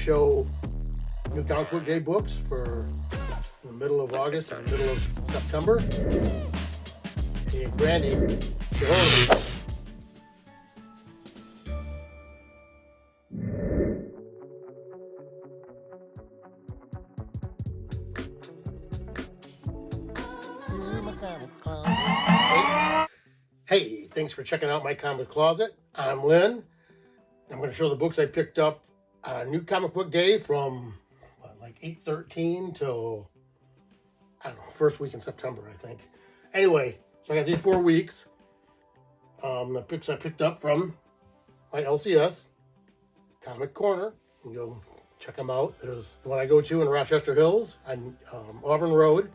show new comic book day books for the middle of August or middle of September. And Brandy, say hello to me. Hey, thanks for checking out my comic closet. I'm Lynn. I'm going to show the books I picked up on New Comic Book Day from like 8/13 till, I don't know, first week in September, I think. Anyway, so I got these 4 weeks. The books I picked up from my LCS, Comic Corner. You can go check them out. There's the one I go to in Rochester Hills on Auburn Road.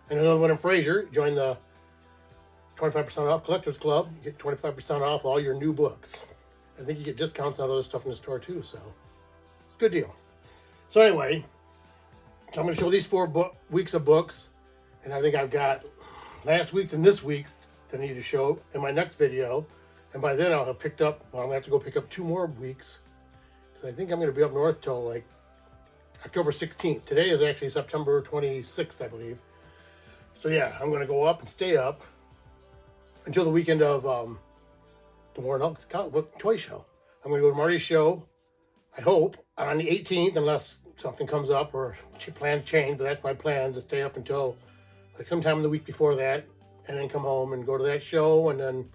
And another one in Fraser. Join the 25% off Collectors Club. You get 25% off all your new books. I think you get discounts on other stuff in the store too, so it's a good deal. So anyway, so I'm going to show these 4 weeks of books, and I think I've got last week's and this week's that I need to show in my next video. And by then I'll have picked up, well, I'm going to have to go pick up 2 more weeks, because I think I'm going to be up north till like October 16th. Today is actually September 26th, I believe. So yeah, I'm going to go up and stay up until the weekend of the Warren Elks Comic Book Toy Show. I'm going to go to Marty's show, I hope, on the 18th, unless something comes up or plans change, but that's my plan, to stay up until like sometime in the week before that, and then come home and go to that show, and then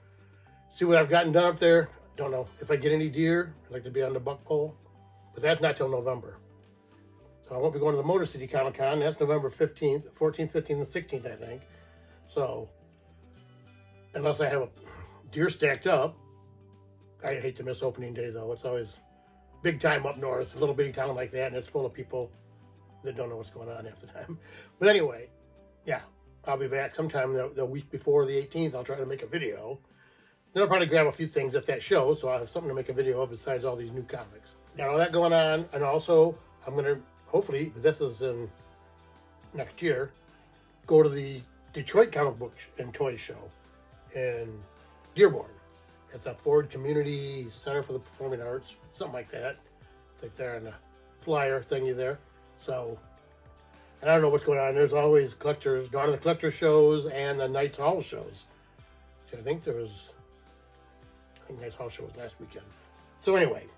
see what I've gotten done up there. Don't know if I get any deer. I'd like to be on the buck pole, but that's not till November. So I won't be going to the Motor City Comic Con. That's November 15th, 14th, 15th, and 16th, I think. So unless I have a deer stacked up. I hate to miss opening day, though. It's always big time up north, a little bitty town like that, and it's full of people that don't know what's going on half the time. But anyway, yeah, I'll be back sometime the week before the 18th. I'll try to make a video. Then I'll probably grab a few things at that show, so I'll have something to make a video of besides all these new comics. Got all that going on, and also I'm going to, hopefully, but this is in next year, go to the Detroit Comic Book and Toy Show in Dearborn. It's a Ford Community Center for the Performing Arts, something like that. It's like there on the flyer thingy there. So, and I don't know what's going on. There's always collectors, Dawn of the Collector shows and the Knights Hall shows. So I think Knights Hall show was last weekend. So anyway,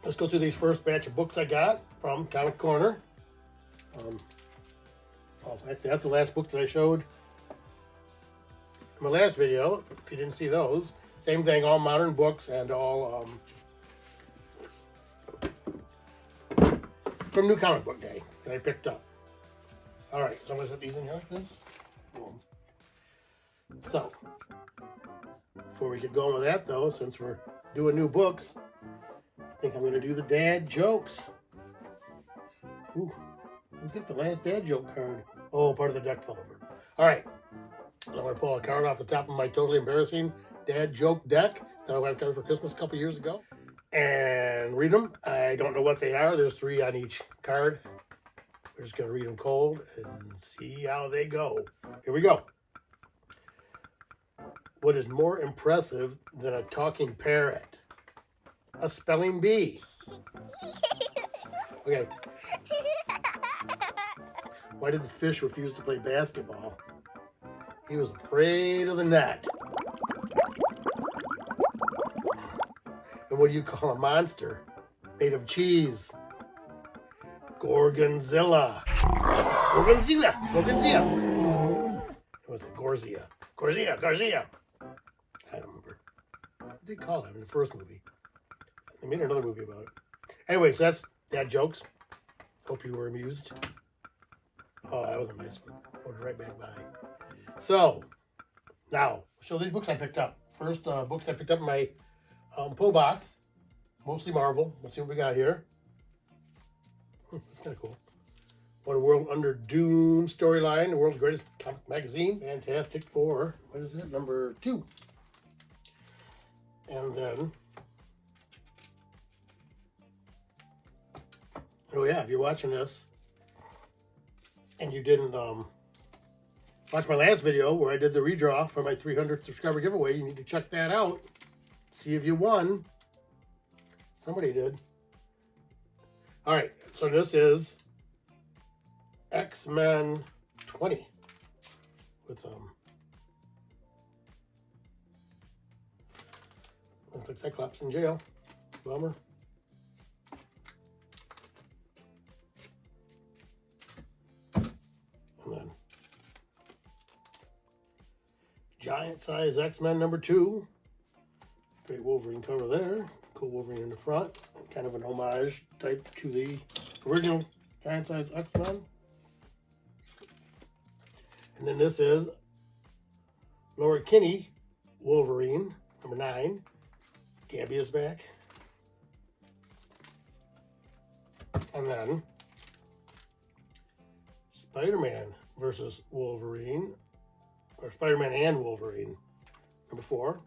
let's go through these first batch of books I got from Comic Corner. Actually, that's the last book that I showed in my last video. If you didn't see those. Same thing, all modern books and all from New Comic Book Day that I picked up. All right, so I'm going to set these in here like this. Boom. So, before we get going with that, though, since we're doing new books, I think I'm going to do the dad jokes. Ooh, let's get the last dad joke card. Oh, part of the deck fell over. All right, I'm going to pull a card off the top of my totally embarrassing dad joke deck that I got for Christmas a couple years ago, and read them. I don't know what they are. There's 3 on each card. We're just going to read them cold and see how they go. Here we go. What is more impressive than a talking parrot? A spelling bee. Okay. Why did the fish refuse to play basketball? He was afraid of the net. And what do you call a monster made of cheese? Gorgonzilla. Gorgonzilla. Gorgonzilla. What was it? Gorzia. Gorzia. Gorzia. I don't remember. What did they call him in the first movie? They made another movie about it. Anyway, so that's dad jokes. Hope you were amused. Oh, that was a nice one. Put it right back by. So, now, show these books I picked up. First, books I picked up in my pull box, mostly Marvel. Let's see what we got here. That's kind of cool. One World Under Doom storyline, the world's greatest comic magazine. Fantastic Four. What is it? Number 2. And then, oh yeah, if you're watching this and you didn't watch my last video where I did the redraw for my 300th subscriber giveaway, you need to check that out. See if you won. Somebody did. All right, so this is X-Men 20 with looks like Cyclops in jail. Bummer. And then giant size X-Men number 2. Great Wolverine cover there. Cool Wolverine in the front. Kind of an homage type to the original giant size X-Men. And then this is Laura Kinney Wolverine number 9. Gabby is back. And then Spider-Man versus Wolverine, or Spider-Man and Wolverine number 4.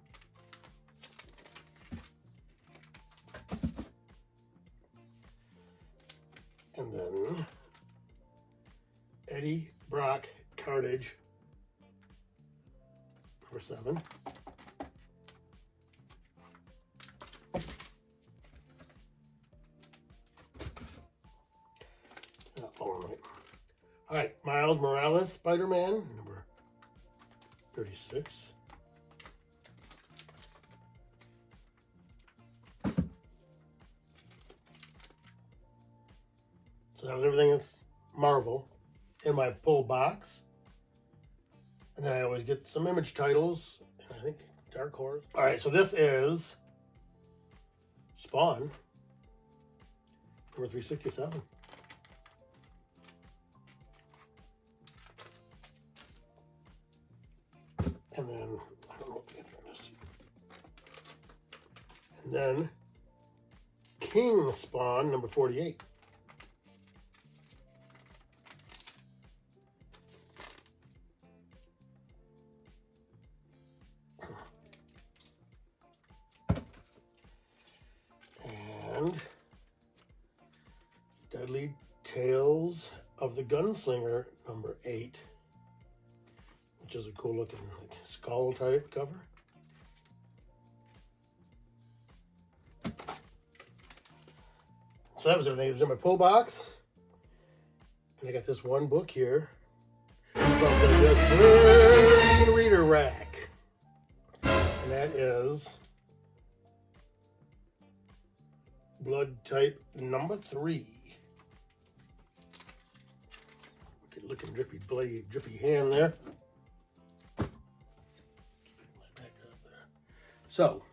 And then Eddie Brock Carnage number 7. All right, Miles Morales Spider-Man number 36. So that was everything that's Marvel in my pull box. And then I always get some image titles, and I think Dark Horse. All right, so this is Spawn number 367. And then, I don't know what the answer is. And then, King Spawn, number 48. And, Deadly Tales of the Gunslinger, number 8. Which is a cool looking like skull type cover. So that was everything. It was in my pull box. And I got this one book here from the Discerning Reader Rack. And that is Blood Type number 3. Good looking drippy blade, drippy hand there. So,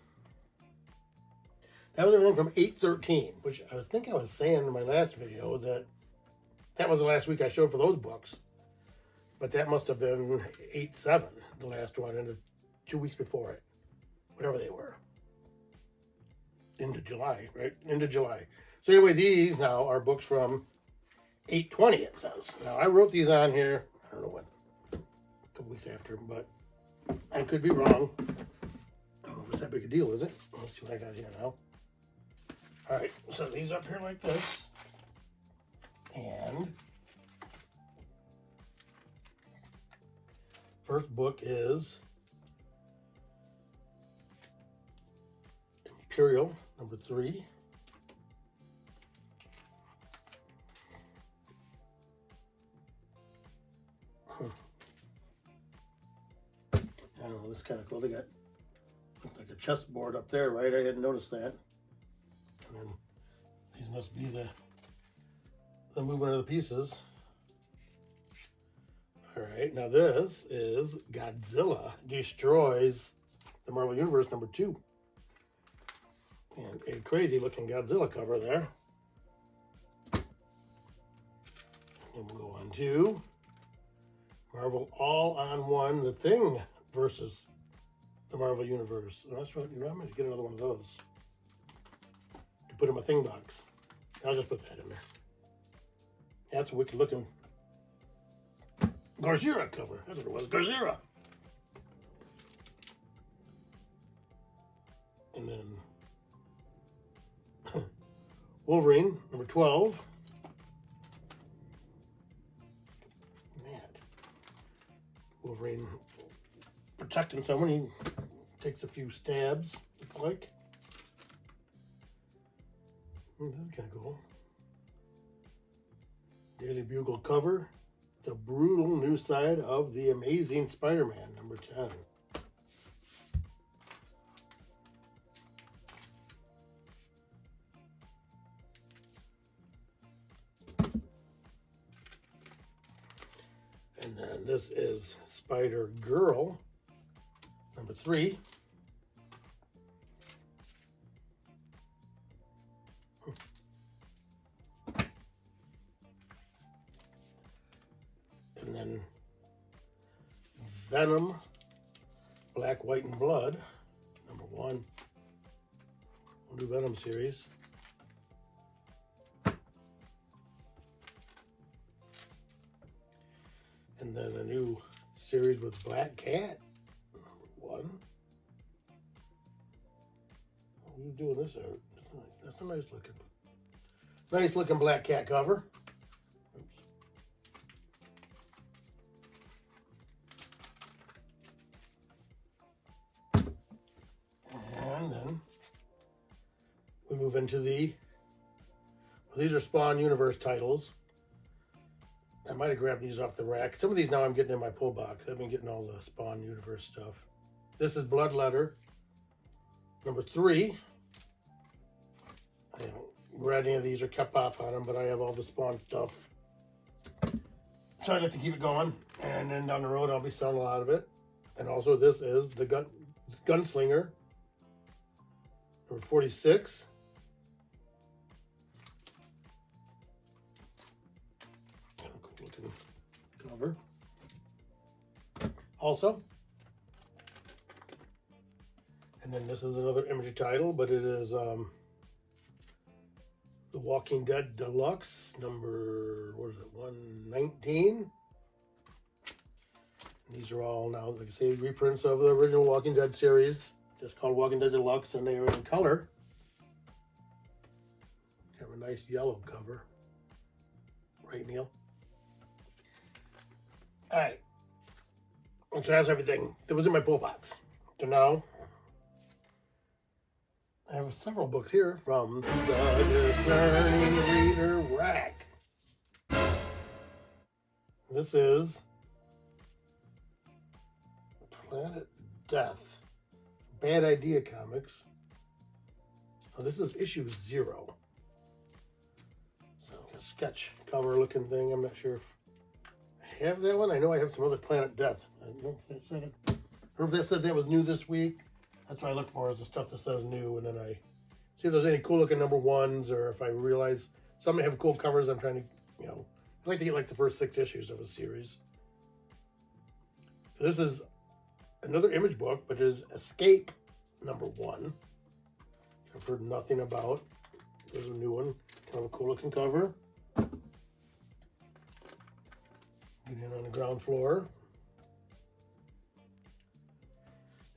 that was everything from 8/13, which I was saying in my last video that was the last week I showed for those books. But that must have been 8/7, the last one, and the 2 weeks before it. Whatever they were. Into July, right? Into July. So anyway, these now are books from 8/20, it says. Now, I wrote these on here, I don't know when, a couple weeks after, but I could be wrong. What's that big a deal, is it? Let's see what I got here now. All right, so these up here like this. And first book is Imperial, number 3. I don't know, this is kind of cool. They got like a chessboard up there, right? I hadn't noticed that. And then these must be the movement of the pieces. All right, now this is Godzilla Destroys the Marvel Universe number 2. And a crazy looking Godzilla cover there. And we'll go on to Marvel All-on-One, The Thing versus the Marvel Universe. And that's what, I'm going to get another one of those to put in my thing box. I'll just put that in there. That's a wicked looking Garcira cover. That's what it was, Garcira. And then Wolverine, number 12. That. Wolverine protecting someone. He takes a few stabs, looks like. That's kind of cool. Daily Bugle cover, The Brutal New Side of the Amazing Spider-Man, number 10. And then this is Spider-Girl, number 3. And then Venom, Black, White, and Blood, number 1. New Venom series. And then a new series with Black Cat, number 1. Who's doing this out? That's a nice looking Black Cat cover. And then we move into these are Spawn Universe titles. I might have grabbed these off the rack. Some of these now I'm getting in my pull box. I've been getting all the Spawn Universe stuff. This is Bloodletter, number 3. I haven't read any of these or kept off on them, but I have all the Spawn stuff. So I'd like to keep it going. And then down the road, I'll be selling a lot of it. And also this is the Gunslinger, number 46. Cool looking cover. Also, and then this is another Image title, but it is The Walking Dead Deluxe, number, what is it, 119. And these are all now, like I say, reprints of the original Walking Dead series, just called Walking Dead Deluxe, and they are in color. Have a nice yellow cover. Right, Neil? All right. And so that's everything that was in my pull box. So now, I have several books here from the Discerning Reader rack. This is Planet Death, Bad Idea Comics. Oh, this is issue 0. So a sketch cover looking thing. I'm not sure if I have that one. I know I have some other Planet Death. I don't know if that said it. Or if that said that was new this week. That's what I look for, is the stuff that says new, and then I see if there's any cool looking number 1s, or if I realize some have cool covers. I'm trying to, I like to get like the first 6 issues of a series. So this is another Image book, but it is Escape number 1. I've heard nothing about. There's a new one, kind of a cool looking cover. Get in on the ground floor.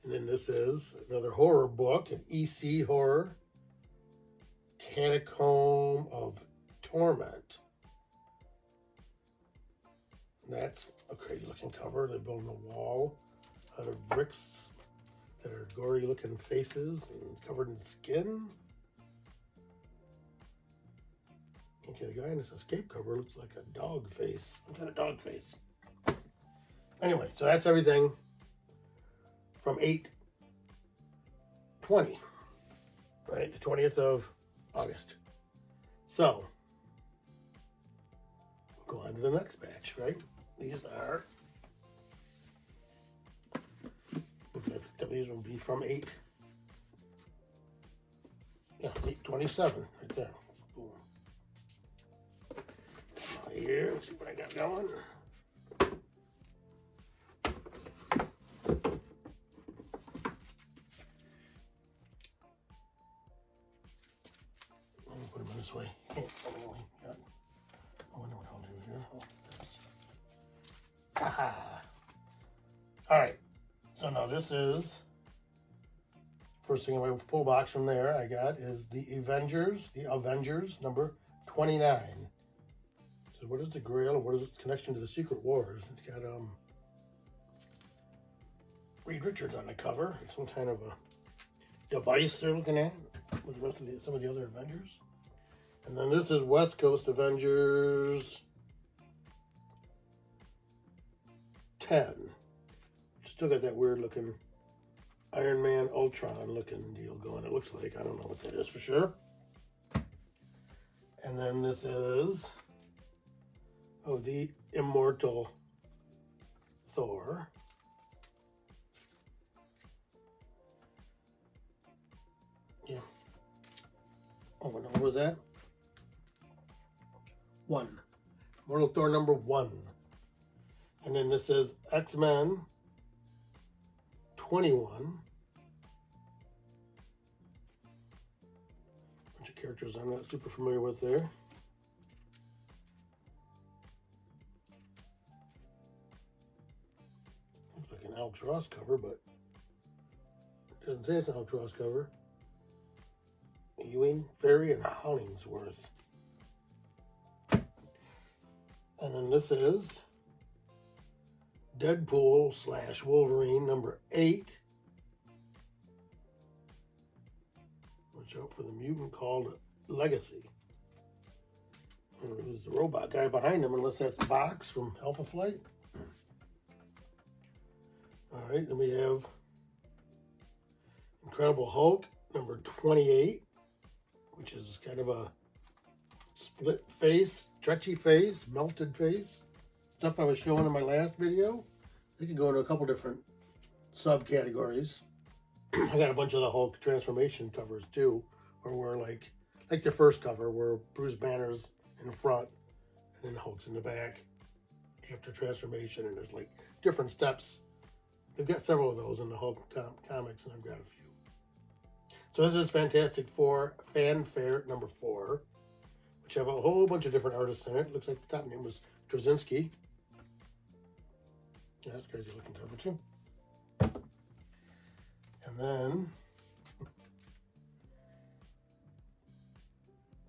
And then this is another horror book, an EC horror, Catacomb of Torment. And that's a crazy looking cover. They're building a wall out of bricks that are gory looking faces and covered in skin. Okay, the guy in this Escape cover looks like a dog face. Some kind of dog face. Anyway, so that's everything from 8/20, right? The 20th of August. So, we'll go on to the next batch, right? These are, books I picked up, these will be from 8/27, right there. Boom. Come on here, let's see what I got going. Put them this way. I wonder what I'll do here. Haha. All right. So now this is, first thing in my full box from there I got is the Avengers number 29. So what is the Grail and what is its connection to the Secret Wars? It's got Reed Richards on the cover. Some kind of a device they're looking at with the rest of some of the other Avengers. And then this is West Coast Avengers 10. Still got that weird looking Iron Man Ultron looking deal going, it looks like. I don't know what that is for sure. And then this is, oh, the Immortal Thor. Yeah. Oh, what number was that? 1. Immortal Thor number 1. And then this is X-Men 21. Bunch of characters I'm not super familiar with there. Looks like an Alex Ross cover, but it doesn't say it's an Alex Ross cover. Ewing, Ferry, and Hollingsworth. And then this is Deadpool / Wolverine number 8. Watch out for the mutant called Legacy. And who's the robot guy behind him, unless that's Box from Alpha Flight. Alright, then we have Incredible Hulk number 28, which is kind of a split face, stretchy face, melted face. Stuff I was showing in my last video. They could go into a couple different subcategories. I got a bunch of the Hulk transformation covers too, where we're like the first cover where Bruce Banner's in the front and then Hulk's in the back after transformation, and there's like different steps. They've got several of those in the Hulk comics, and I've got a few. So this is Fantastic Four Fanfare number 4, which have a whole bunch of different artists in it. Looks like the top name was Straczynski. Yeah, that's a crazy looking cover too. And then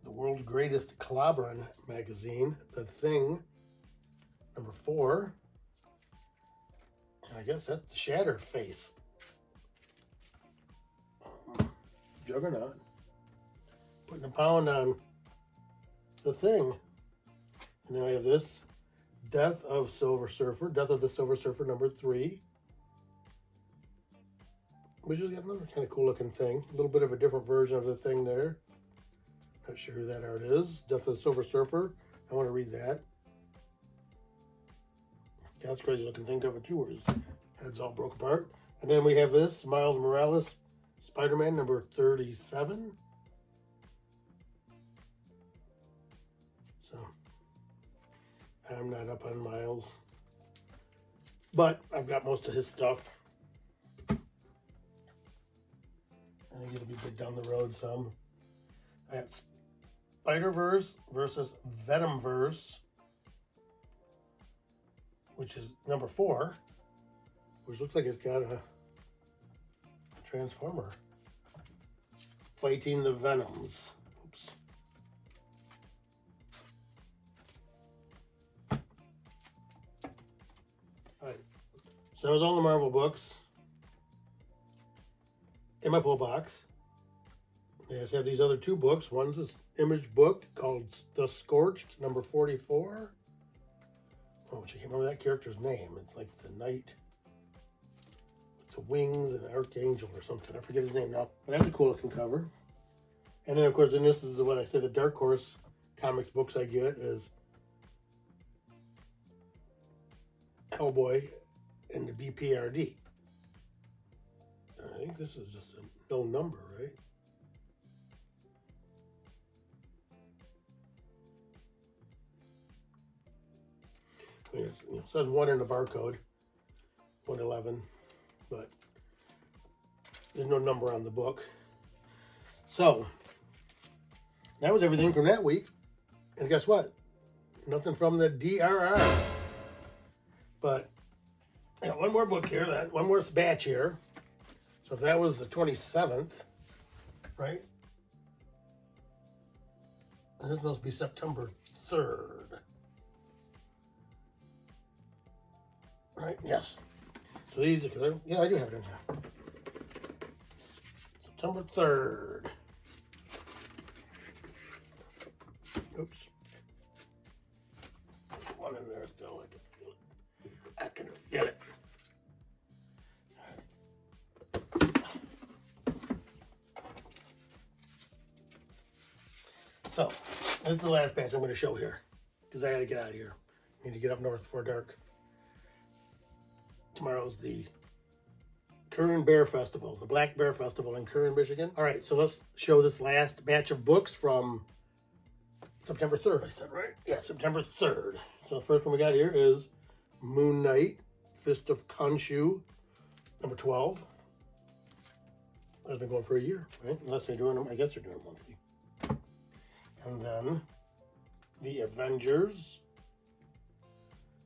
the world's greatest clobbering magazine, The Thing, number 4. And I guess that's the Shattered face. Juggernaut. Putting a pound on The Thing. And then I have this, Death of the Silver Surfer number 3. Which has got another kind of cool looking thing. A little bit of a different version of The Thing there. Not sure who that art is. Death of the Silver Surfer. I want to read that. Yeah, that's a crazy looking thing cover too, where his head's all broke apart. And then we have this, Miles Morales, Spider-Man number 37. So, I'm not up on Miles, but I've got most of his stuff. I think it'll be big down the road some. I got Spider-Verse versus Venomverse, which is number 4, which looks like it's got a Transformer fighting the Venoms. Oops. Alright, so that was all the Marvel books in my pull box. I just have these other 2 books. One's this image book called The Scorched, number 44. Oh, I can't remember that character's name. It's like the knight with the wings and archangel or something. I forget his name now. But that's a cool looking cover. And then, of course, then this is what I said, the Dark Horse comics books I get is Hellboy and the BPRD. I think this is just a no number, right? It says 1 in the barcode, 111, but there's no number on the book. So, that was everything from that week. And guess what? Nothing from the DRR. But I got one more book here, one more batch here. So if that was the 27th, right? And this must be September 3rd. Right, yes. So these are, yeah, I do have it in here. September 3rd. Oops. One in there still, I can feel it. I can get it. So, this is the last batch I'm going to show here, because I got to get out of here. I need to get up north before dark. Tomorrow's the Kern Bear Festival, the Black Bear Festival in Kern, Michigan. All right, so let's show this last batch of books from September 3rd, I said, right? Yeah, September 3rd. So the first one we got here is Moon Knight, Fist of Khonshu, number 12. That's been going for a year, right? Unless they're doing them, I guess they're doing them monthly. And then The Avengers,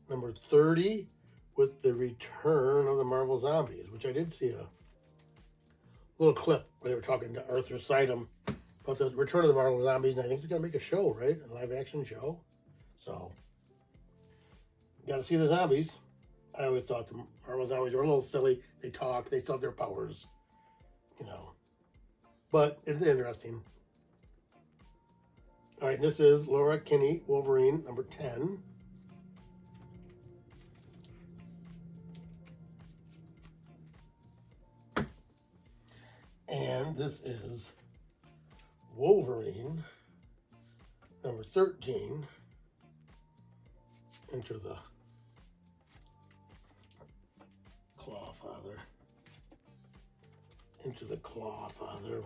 number 30, with the return of the Marvel Zombies, which I did see a little clip where they were talking to Arthur Sidem about the return of the Marvel Zombies, and I think they're going to make a show, right? A live-action show. So, got to see the zombies. I always thought the Marvel Zombies were a little silly. They talk, they still have their powers, you know. But it's interesting. All right, this is Laura Kinney, Wolverine, number 10. And this is Wolverine, number 13. Enter the Claw Father. Into the Claw Father.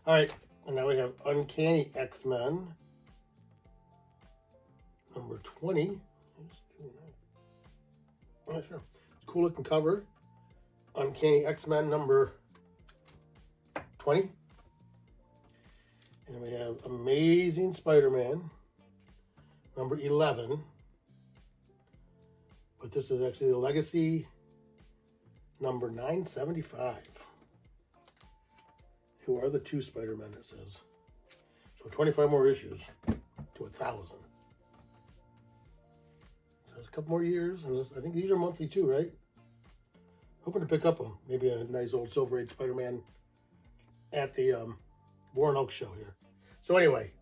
All right, and now we have Uncanny X-Men, number 20. I'm not sure. Cool looking cover. Uncanny X-Men, number 20. And we have Amazing Spider-Man, number 11. But this is actually the Legacy, number 975. Who are the two Spider-Men, it says. So 25 more issues to 1,000. So there's a couple more years, and I think these are monthly too, right? Hoping to pick up maybe a nice old Silver Age Spider-Man at the Warren Oak show here. So anyway,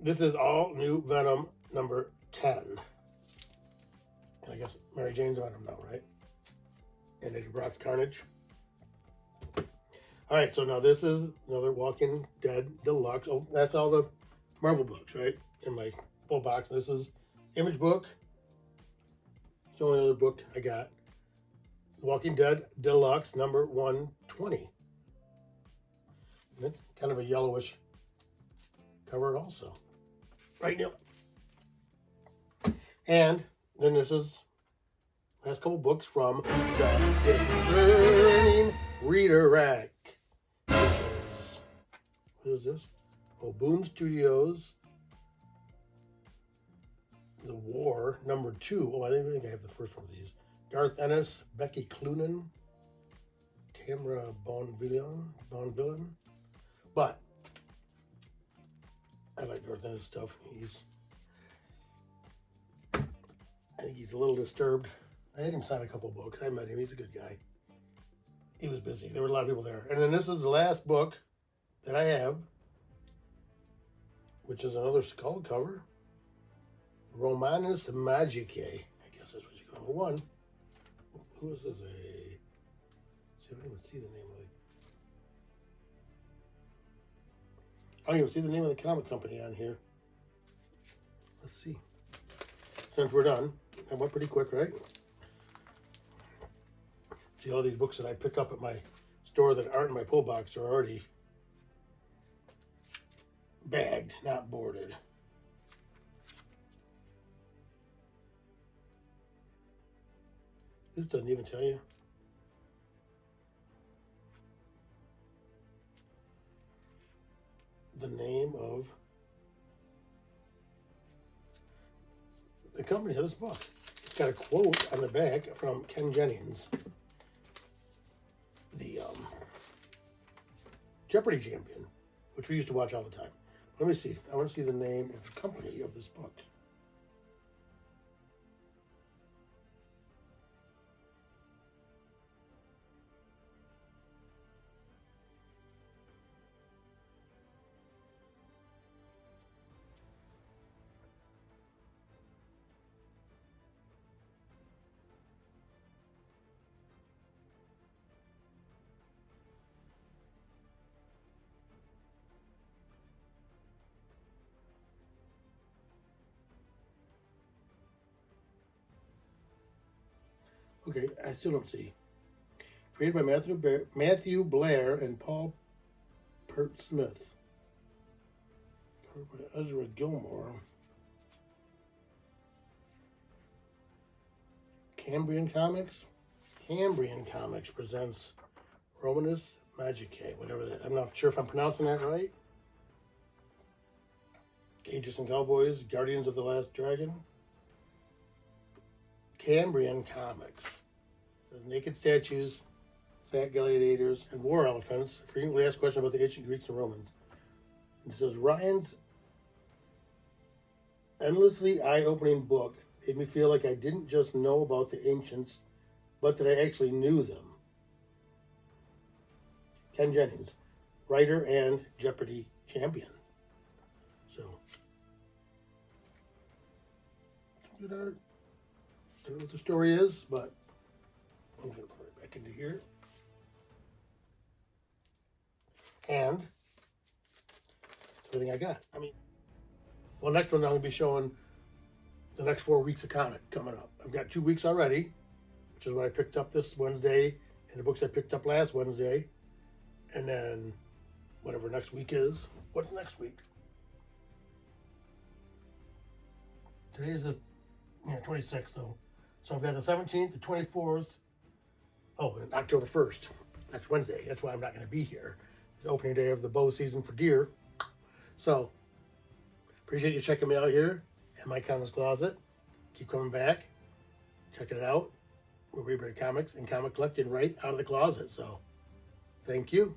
this is all new Venom number 10. And I guess Mary Jane's Venom now, right? And Eddie Brock's Carnage. All right, so now this is another Walking Dead Deluxe. Oh, that's all the Marvel books, right? In my full box. This is Image book. It's the only other book I got. Walking Dead Deluxe, number 120. And it's kind of a yellowish cover also. Right, Neil? And then this is last couple books from the Discerning Reader Rack. What is this? Oh, Boom Studios. The War, number 2. Oh, I think I have the first one of these. Garth Ennis, Becky Cloonan, Tamara Bonvillain. But I like Garth Ennis stuff. I think he's a little disturbed. I had him sign a couple books. I met him. He's a good guy. He was busy. There were a lot of people there. And then this is the last book that I have, which is another skull cover. Romanus Magicae. I guess that's what you call it. One. Who is this? See, I don't even see the name of it. I don't even see the name of the comic company on here. Let's see. Since we're done, I went pretty quick, right? See, all these books that I pick up at my store that aren't in my pull box are already bagged, not boarded. This doesn't even tell you. The name of the company of this book. It's got a quote on the back from Ken Jennings, the Jeopardy champion, which we used to watch all the time. Let me see. I want to see the name of the company of this book. Okay, I still don't see. Created by Matthew Blair and Paul Pert Smith. Covered by Ezra Gilmore. Cambrian Comics. Cambrian Comics presents Romanus Magicae, whatever that. I'm not sure if I'm pronouncing that right. Cages and Cowboys, Guardians of the Last Dragon. Cambrian Comics. It says naked statues, fat gladiators, and war elephants. Frequently asked questions about the ancient Greeks and Romans. And it says Ryan's endlessly eye-opening book made me feel like I didn't just know about the ancients, but that I actually knew them. Ken Jennings, writer and Jeopardy champion. So, good art. I don't know what the story is, but I'm going to put it back into here. And that's everything I got. Well, next one I'm going to be showing the next 4 weeks of comic coming up. I've got 2 weeks already, which is what I picked up this Wednesday, and the books I picked up last Wednesday. And then whatever next week is. What's next week? Today is the 26th, though. So I've got the 17th, the 24th. Oh, and October 1st. Next Wednesday. That's why I'm not going to be here. It's the opening day of the bow season for deer. So, appreciate you checking me out here at my comics closet. Keep coming back. Checking it out. We're reading comics and comic collecting right out of the closet. So, thank you.